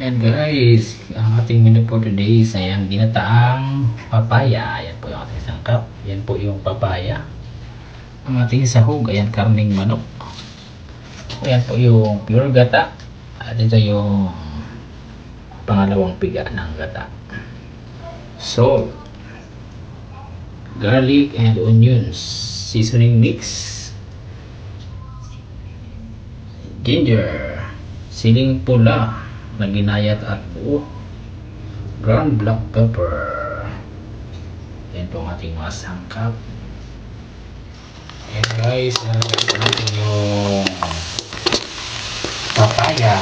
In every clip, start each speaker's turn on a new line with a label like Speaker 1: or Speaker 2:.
Speaker 1: And guys, ang ating menu for today is ayan, ginataang papaya. Ayan po yung ating sangkap. Ayan po yung papaya. Ang ating sahog, ayan, karning manok. Ayan po yung pure gata. At ito yung pangalawang piga ng gata. Salt, garlic and onions, seasoning mix, ginger, siling pula na ginayat at buo, ground black pepper. Yan po ang ating mga sangkap. And guys, nalagay po natin yung papaya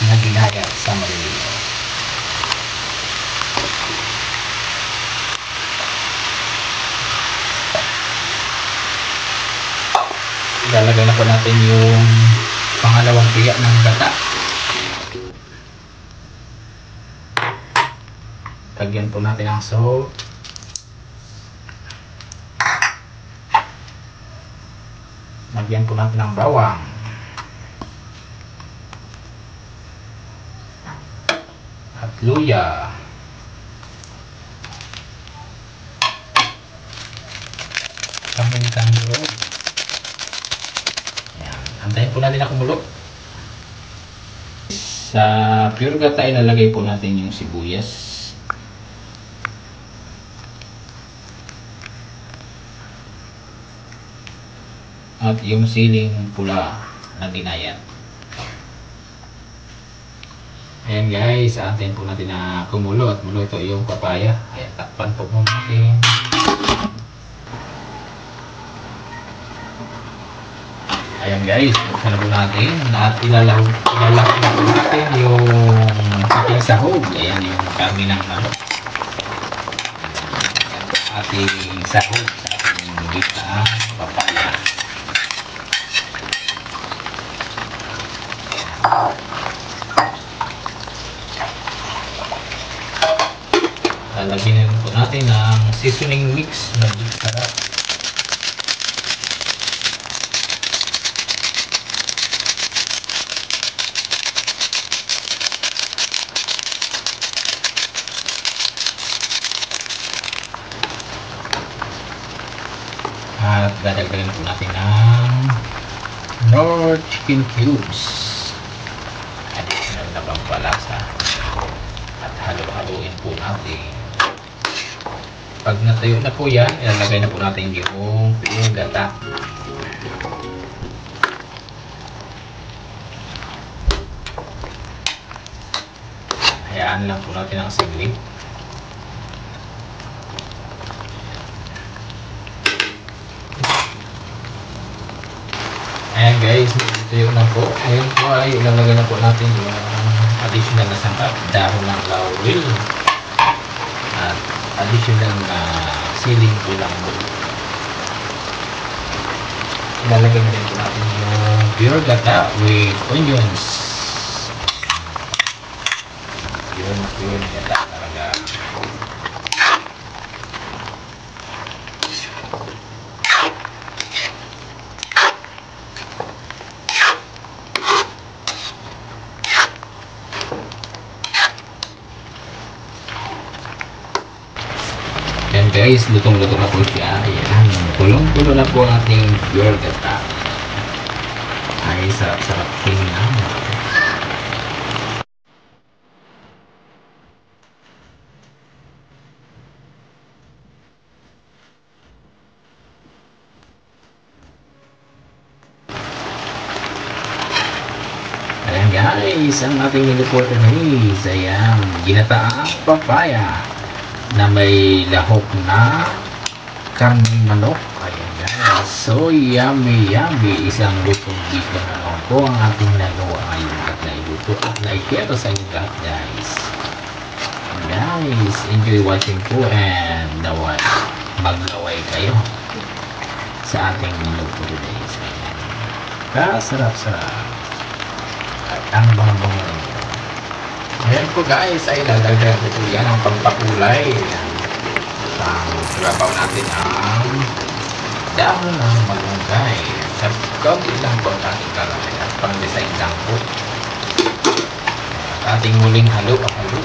Speaker 1: na ginayat sa maliliit. Ilalagay na po natin yung pangalawang piga ng gata. Lagyan po natin ang salt. Lagyan po natin ang bawang. At luya. Kamintang loob. Ayan. Antayin po natin na kumulo. Sa pure gata, ilalagay po natin yung sibuyas. At yung siling pula na ginayat. Ayan guys, atin po natin na kumulo at muluto yung papaya. Ayan, takpan po muna natin. Ayan guys, buksan na po natin at ilalagay na po natin yung ating sahog. Ayan yung kami ng manok. Ating sahog sa ating gitna papaya. Lalagyan na po natin ng seasoning mix na sarap. At dadagdagan po natin ng Knorr chicken cubes. Additional na pampalasa. At halo-haloin po natin. Pag natuyo na po yan, ilalagay na po natin yung pure gata. Hayaan lang po natin ang saglit. Ayan guys, natuyo na po. Ngayon po ay ilalagay na po natin yung additional na sangkap. Dahon ng laurel. At additional na siling pulang. Ilalagay na rin po natin yung pure gata with onions. Pure gata talaga. Ayan guys, lutong-luto na po siya. Ayan, kulong-kulo na po ang ating pure gata. Ay, sarap-sarap tingnan. Ayan guys, ang ating menu for today is ayan, ginataang papaya na may lahok na karning manok. Ayan guys, so yummy yummy. Isang lutong beef na naman po ang ating nagawa ngayon at nailuto at naikero sa inyo lahat guys. Guys, enjoy watching po and naway maglaway kayo sa ating menu for today. Sarap-sarap at ang bango-bango rin. Ayan po guys, ay lalagyan ko po yan ang pampakulay. Ang trabaho natin ang dahon ng malunggay. At kaunti lang po ang ating lalagay at pang design lang po. At ating muling halo-halo.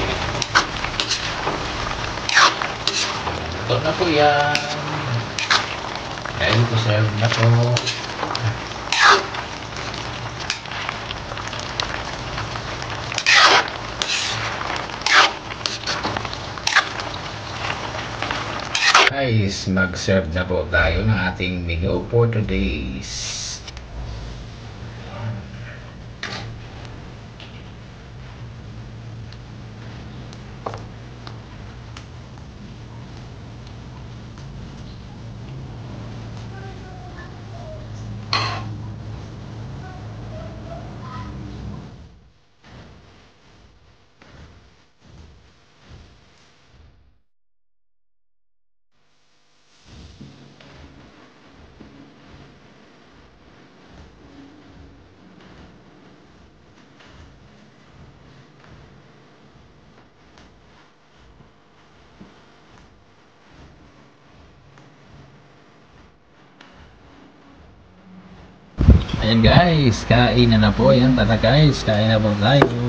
Speaker 1: Ito na po yan. Dahil po serve na po. Guys, mag-serve na po tayo ng ating menu for today's. Ayan guys, kain na po. Ayan, tara guys, kain na po tayo.